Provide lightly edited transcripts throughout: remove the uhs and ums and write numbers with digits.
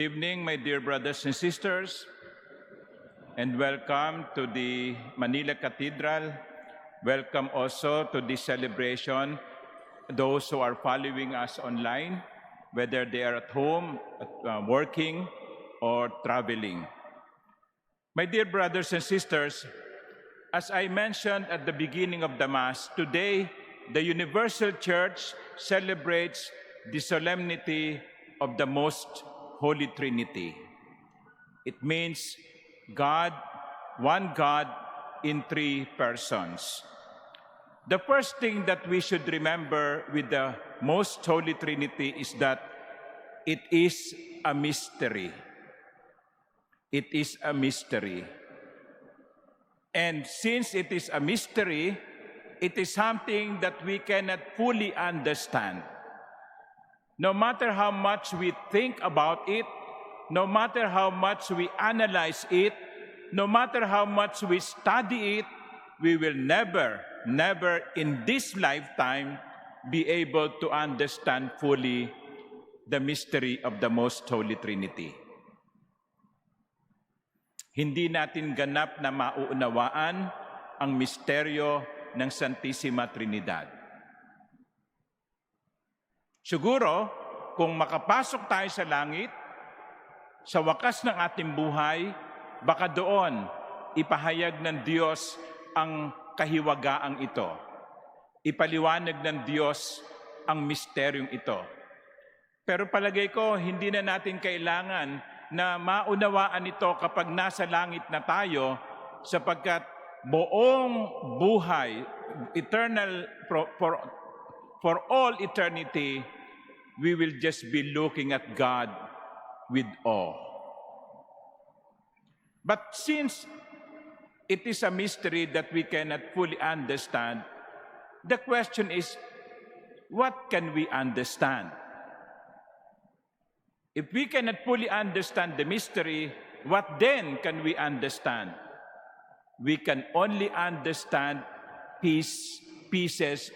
Good evening, my dear brothers and sisters, and welcome to the Manila Cathedral. Welcome also to this celebration, those who are following us online, whether they are at home, working, or traveling. My dear brothers and sisters, as I mentioned at the beginning of the Mass, today the Universal Church celebrates the solemnity of the Most Holy Trinity. It means God, one God in three persons. The first thing that we should remember with the Most Holy Trinity is that it is a mystery. It is a mystery. And since it is a mystery, it is something that we cannot fully understand. No matter how much we think about it, no matter how much we analyze it, no matter how much we study it, we will never in this lifetime be able to understand fully the mystery of the Most Holy Trinity. Hindi natin ganap na mauunawaan ang misteryo ng Santissima Trinidad. Siguro, kung makapasok tayo sa langit, sa wakas ng ating buhay, baka doon ipahayag ng Diyos ang kahiwagaang ito. Ipaliwanag ng Diyos ang misteryong ito. Pero palagay ko, hindi na natin kailangan na maunawaan ito kapag nasa langit na tayo, sapagkat buong buhay, eternal, for all eternity, we will just be looking at God with awe. But since it is a mystery that we cannot fully understand, the question is, what can we understand? If we cannot fully understand the mystery, what then can we understand? We can only understand pieces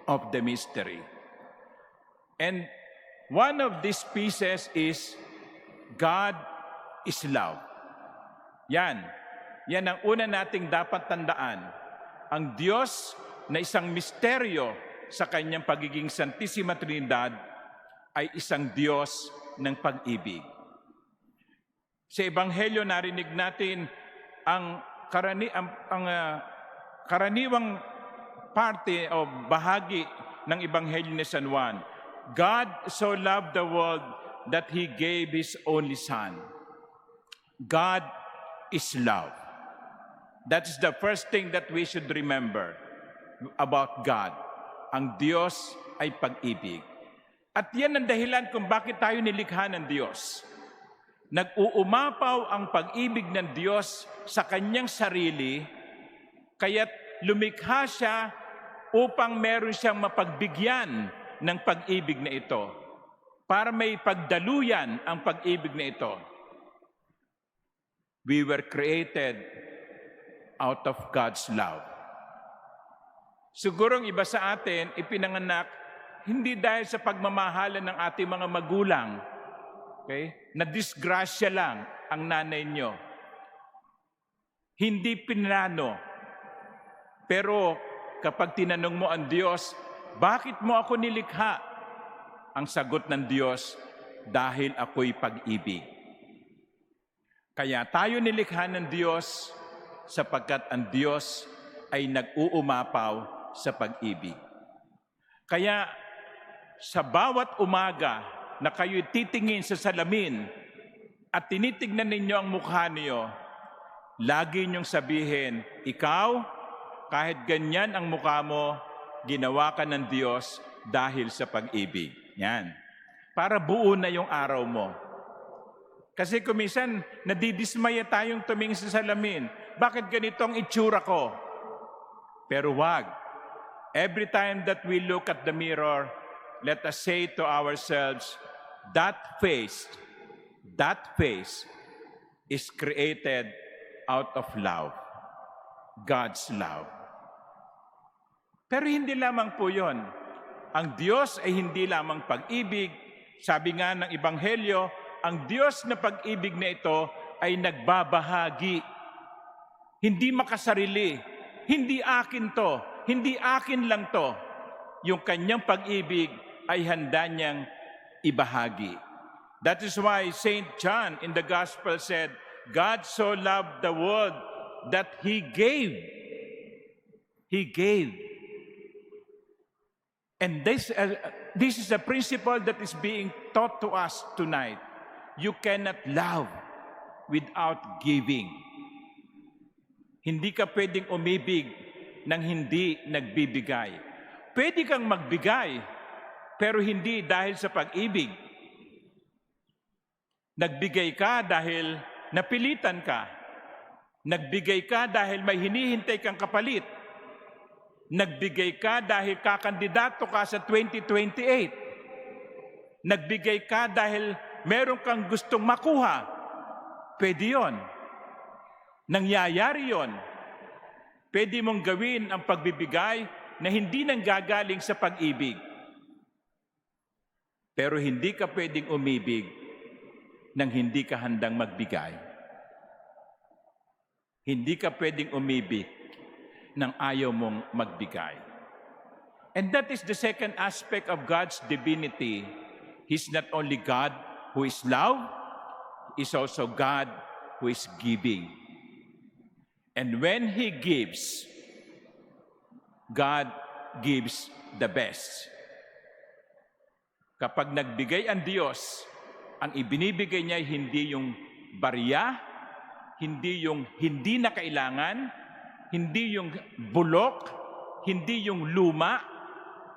of the mystery. And one of these pieces is God is love. Yan ang una nating dapat tandaan. Ang Diyos na isang misteryo sa kanyang pagiging Santissima Trinidad ay isang Diyos ng pag-ibig. Sa Ebanghelyo narinig natin ang karaniwang parte o bahagi ng Ebanghelyo ni San Juan. God so loved the world that He gave His only Son. God is love. That's the first thing that we should remember about God. Ang Diyos ay pag-ibig. At yan ang dahilan kung bakit tayo nilikha ng Diyos. Nag-uumapaw ang pag-ibig ng Diyos sa Kanyang sarili, kaya't lumikha siya upang meron siyang mapagbigyan ng pag-ibig na ito, para may pagdaluyan ang pag-ibig na ito. We were created out of God's love. Sigurong iba sa atin ipinanganak hindi dahil sa pagmamahalan ng ating mga magulang. Okay? Na disgrasya lang ang nanay nyo. Hindi pinano. Pero kapag tinanong mo ang Diyos, bakit mo ako nilikha? Ang sagot ng Diyos, dahil ako'y pag-ibig. Kaya tayo nilikha ng Diyos sapagkat ang Diyos ay nag-uumapaw sa pag-ibig. Kaya sa bawat umaga na kayo'y titingin sa salamin at tinitignan ninyo ang mukha niyo, lagi niyong sabihin, ikaw, kahit ganyan ang mukha mo, ginawa ka ng Diyos dahil sa pag-ibig. Yan. Para buo na yung araw mo. Kasi kuminsan, nadidismaya tayong tumingin sa salamin. Bakit ganito ang itsura ko? Pero wag. Every time that we look at the mirror, let us say to ourselves, that face is created out of love. God's love. Pero hindi lamang po yun. Ang Diyos ay hindi lamang pag-ibig. Sabi nga ng Ebanghelyo, ang Diyos na pag-ibig na ito ay nagbabahagi. Hindi makasarili. Hindi akin to. Hindi akin lang to. Yung kanyang pag-ibig ay handa niyang ibahagi. That is why St. John in the Gospel said, God so loved the world that He gave. He gave. And this is a principle that is being taught to us tonight. You cannot love without giving. Hindi ka pwedeng umibig nang hindi nagbibigay. Pwede kang magbigay, pero hindi dahil sa pag-ibig. Nagbigay ka dahil napilitan ka. Nagbigay ka dahil may hinihintay kang kapalit. Nagbigay ka dahil kakandidato ka sa 2028. Nagbigay ka dahil meron kang gustong makuha. Pwede yun. Nangyayari yun. Pwede mong gawin ang pagbibigay na hindi nanggagaling sa pag-ibig. Pero hindi ka pwedeng umibig nang hindi ka handang magbigay. Hindi ka pwedeng umibig nang ayaw mong magbigay. And that is the second aspect of God's divinity. He's not only God who is love, He's also God who is giving. And when He gives, God gives the best. Kapag nagbigay ang Diyos, ang ibinibigay niya ay hindi yung barya, hindi yung hindi na kailangan, hindi yung bulok, hindi yung luma.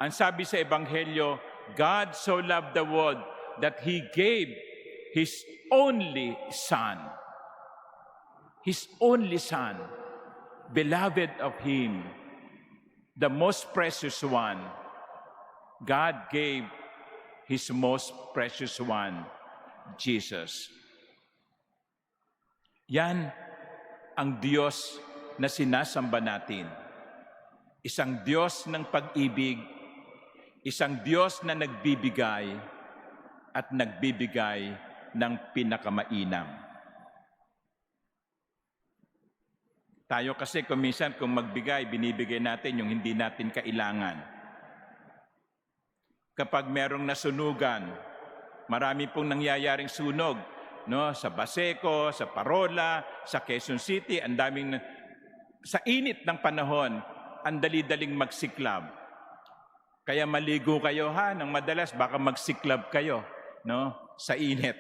Ang sabi sa Ebanghelyo, God so loved the world that He gave His only Son. His only Son, beloved of Him, the most precious one. God gave His most precious one, Jesus. Yan ang Diyos na sinasamba natin. Isang Diyos ng pag-ibig, isang Diyos na nagbibigay at nagbibigay ng pinakamainam. Tayo kasi kung minsan kung magbigay, binibigay natin yung hindi natin kailangan. Kapag merong nasunugan, marami pong nangyayaring sunog, no? Sa Baseco, sa Parola, sa Quezon City, ang daming sa init ng panahon, ang dali-daling magsiklab. Kaya maligo kayo ng madalas, baka magsiklab kayo, no? Sa init.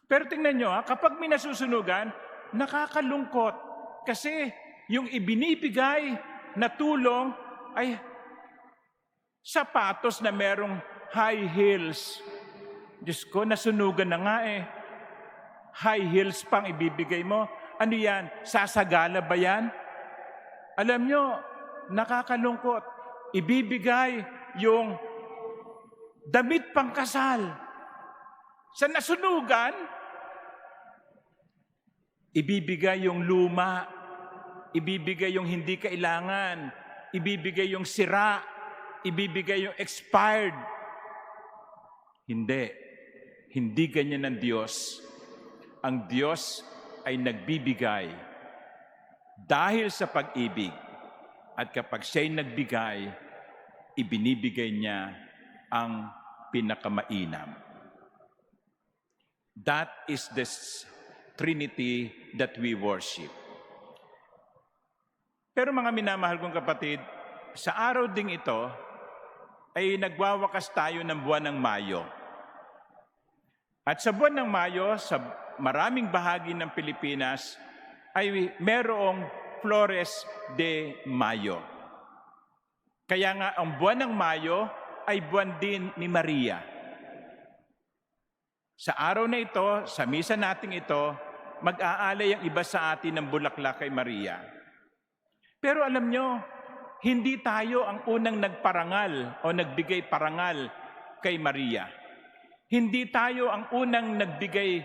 Pero tingnan nyo, kapag may nasusunugan, nakakalungkot. Kasi yung ibinibigay na tulong ay sapatos na merong high heels. Diyos ko, nasunugan na nga eh. High heels pang ibibigay mo. Ano yan? Sasagala ba yan? Alam nyo, nakakalungkot. Ibibigay yung damit pang kasal. Sa nasunugan, ibibigay yung luma, ibibigay yung hindi kailangan, ibibigay yung sira, ibibigay yung expired. Hindi ganyan ang Diyos. Ang Diyos ay nagbibigay dahil sa pag-ibig. At kapag siya'y nagbigay, ibinibigay niya ang pinakamainam. That is the Trinity that we worship. Pero mga minamahal kong kapatid, sa araw ding ito, ay nagwawakas tayo ng buwan ng Mayo. At sa buwan ng Mayo, sa maraming bahagi ng Pilipinas, ay merong Flores de Mayo. Kaya nga ang buwan ng Mayo ay buwan din ni Maria. Sa araw na ito, sa misa nating ito, mag-aalay ang iba sa atin ng bulaklak kay Maria. Pero alam nyo, hindi tayo ang unang nagparangal o nagbigay parangal kay Maria. Hindi tayo ang unang nagbigay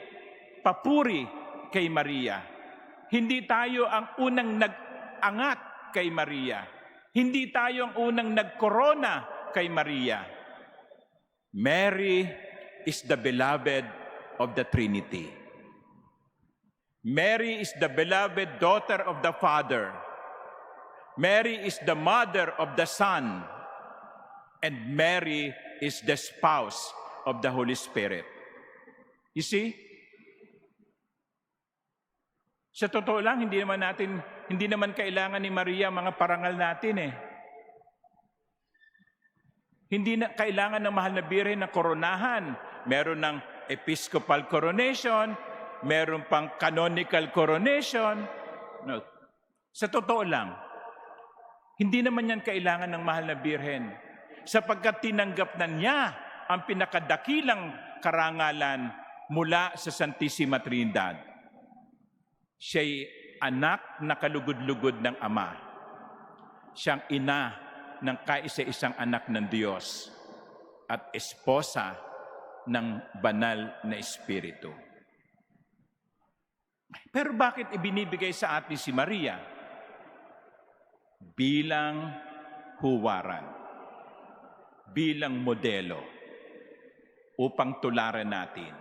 papuri kay Maria. Hindi tayo ang unang nag-angat kay Maria. Hindi tayo ang unang nagkorona kay Maria. Mary is the beloved of the Trinity. Mary is the beloved daughter of the Father. Mary is the mother of the Son. And Mary is the spouse of the Holy Spirit. You see? Sa totoo lang, hindi naman kailangan ni Maria mga parangal natin eh. Hindi na kailangan ng mahal na birhen na koronahan. Meron ng episcopal coronation, meron pang canonical coronation. No. Sa totoo lang, hindi naman yan kailangan ng mahal na birhen sapagkat tinanggap na niya ang pinakadakilang karangalan mula sa Santissima Trinidad. Siya'y anak na kalugod-lugod ng Ama. Siyang ina ng kaisa-isang anak ng Diyos at esposa ng banal na Espiritu. Pero bakit ibinibigay sa atin si Maria? Bilang huwaran, bilang modelo, upang tularan natin.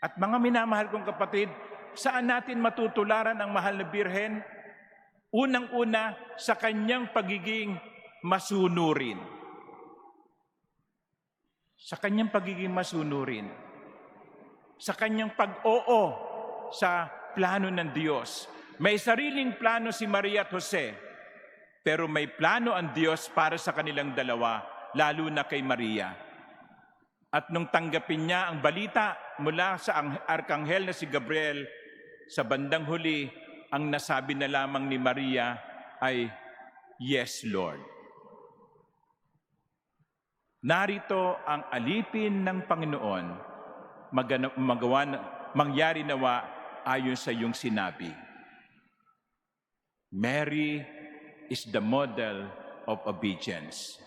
At mga minamahal kong kapatid, saan natin matutularan ang mahal na birhen? Unang-una, sa kanyang pagiging masunurin. Sa kanyang pagiging masunurin. Sa kanyang pag-oo sa plano ng Diyos. May sariling plano si Maria at Jose, pero may plano ang Diyos para sa kanilang dalawa, lalo na kay Maria. At nung tanggapin niya ang balita mula sa arkanghel na si Gabriel, sa bandang huli, ang nasabi na lamang ni Maria ay, "Yes, Lord." Narito ang alipin ng Panginoon, mangyari nawa ayon sa iyong sinabi. Mary is the model of obedience.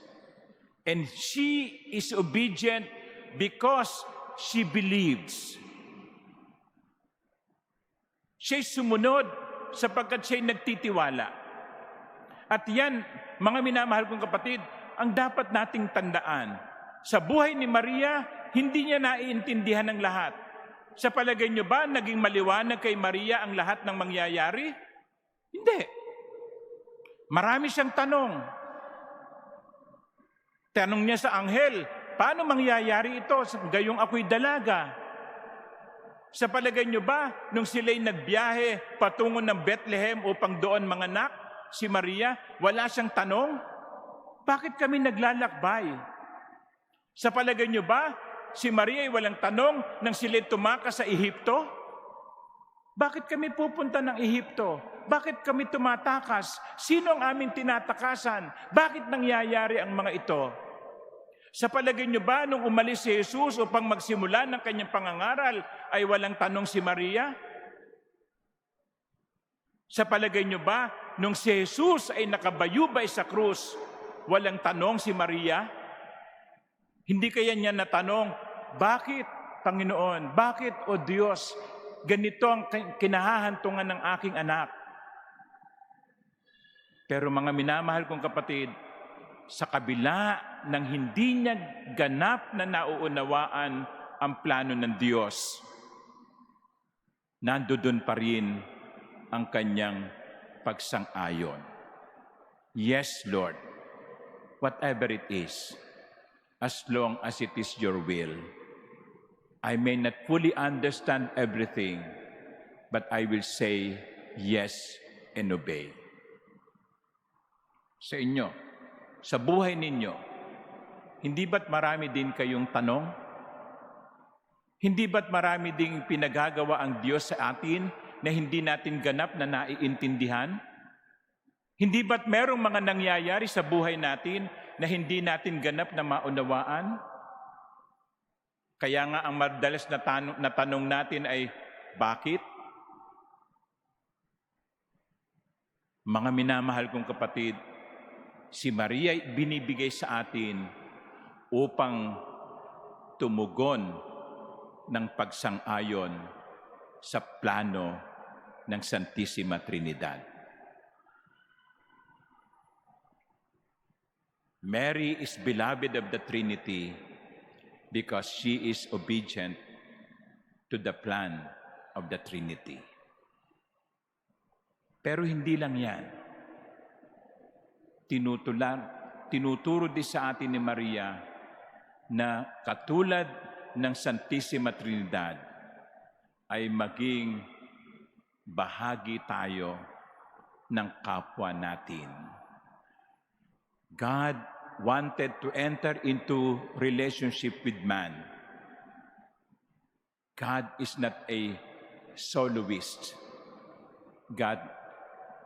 And she is obedient because she believes. Siya'y sumunod sapagkat siya'y nagtitiwala. At yan, mga minamahal kong kapatid, ang dapat nating tandaan. Sa buhay ni Maria, hindi niya naiintindihan ng lahat. Sa palagay niyo ba, naging maliwanag kay Maria ang lahat ng mangyayari? Hindi. Marami siyang tanong. Tanong niya sa anghel, paano mangyayari ito gayong ako'y dalaga? Sa palagay niyo ba, nung sila'y nagbiyahe patungo ng Bethlehem upang doon manganak, si Maria, wala siyang tanong? Bakit kami naglalakbay? Sa palagay niyo ba, si Maria ay walang tanong nang sila'y tumakas sa Ehipto? Bakit kami pupunta ng Ehipto? Bakit kami tumatakas? Sino ang aming tinatakasan? Bakit nangyayari ang mga ito? Sa palagay niyo ba, nung umalis si Jesus upang magsimula ng kanyang pangangaral, ay walang tanong si Maria? Sa palagay niyo ba, nung si Jesus ay nakabayubay sa krus, walang tanong si Maria? Hindi kaya niya natanong, bakit, Panginoon? Bakit, O Diyos? Ganito ang kinahahantungan ng aking anak. Pero mga minamahal kong kapatid, sa kabila ng hindi niya ganap na nauunawaan ang plano ng Diyos, nandoon pa rin ang kanyang pagsang-ayon. Yes, Lord, whatever it is, as long as it is your will. I may not fully understand everything, but I will say yes and obey. Sa inyo, sa buhay ninyo, hindi ba't marami din kayong tanong? Hindi ba't marami ding pinagagawa ang Diyos sa atin na hindi natin ganap na naiintindihan? Hindi ba't merong mga nangyayari sa buhay natin na hindi natin ganap na maunawaan? Kaya nga ang madalas na tanong natin ay, bakit? Mga minamahal kong kapatid, si Maria ay binibigay sa atin upang tumugon ng pagsang-ayon sa plano ng Santissima Trinidad. Mary is beloved of the Trinity because she is obedient to the plan of the Trinity. Pero hindi lang yan. Tinuturo din sa atin ni Maria na katulad ng Santissima Trinidad ay maging bahagi tayo ng kapwa natin. God wanted to enter into relationship with man. God is not a soloist. God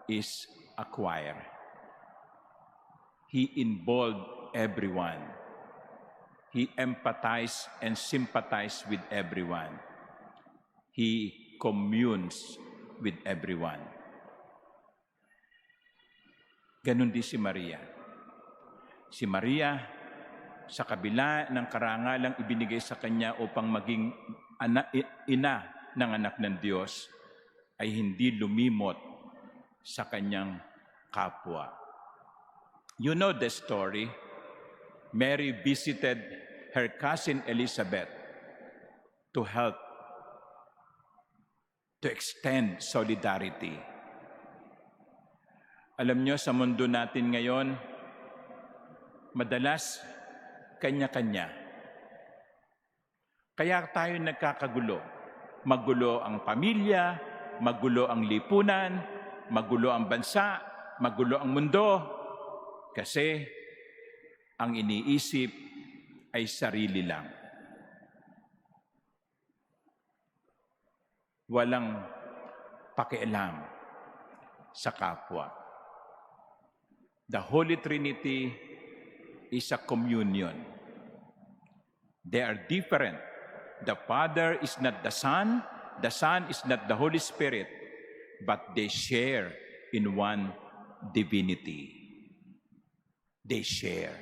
is a choir. He involved everyone. He empathized and sympathized with everyone. He communes with everyone. Ganon din si Maria. Si Maria, sa kabila ng karangalang ibinigay sa kanya upang maging ina ng anak ng Diyos, ay hindi lumimot sa kanyang kapwa. You know the story. Mary visited her cousin Elizabeth to help, to extend solidarity. Alam nyo, sa mundo natin ngayon, madalas kanya-kanya. Kaya tayo nagkakagulo. Magulo ang pamilya, magulo ang lipunan, magulo ang bansa, magulo ang mundo. Kasi ang iniisip ay sarili lang. Walang pakialam sa kapwa. The Holy Trinity is a communion. They are different. The Father is not the Son is not the Holy Spirit, but they share in one divinity. They share.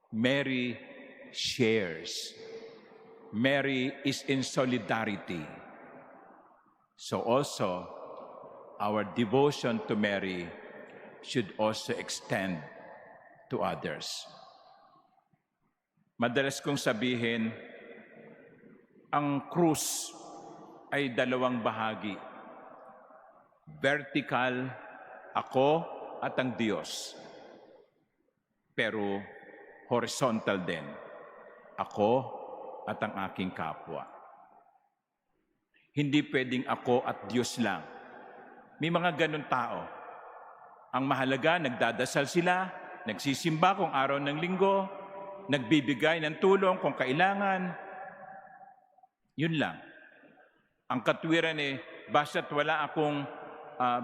Mary shares. Mary is in solidarity. So also, our devotion to Mary should also extend to others. Madalas kong sabihin, ang krus ay dalawang bahagi. Vertical, ako at ang Diyos. Pero horizontal din, ako at ang aking kapwa. Hindi pwedeng ako at Diyos lang. May mga ganun tao. Ang mahalaga, nagdadasal sila, nagsisimba kung araw ng linggo, nagbibigay ng tulong kung kailangan. Yun lang. Ang katwiran basta't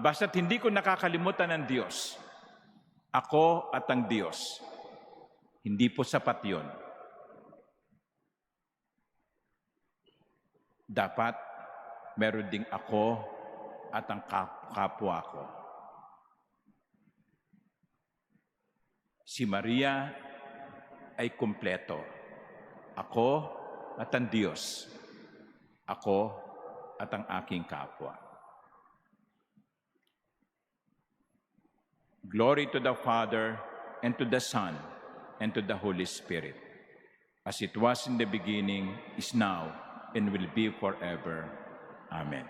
basta't hindi ko nakakalimutan ng Diyos. Ako at ang Diyos. Hindi po sapat yun. Dapat meron ding ako at ang kapwa ko. Si Maria ay kumpleto. Ako at ang Diyos. Ako at ang aking kapwa. Glory to the Father, and to the Son, and to the Holy Spirit, as it was in the beginning, is now, and will be forever. Amen.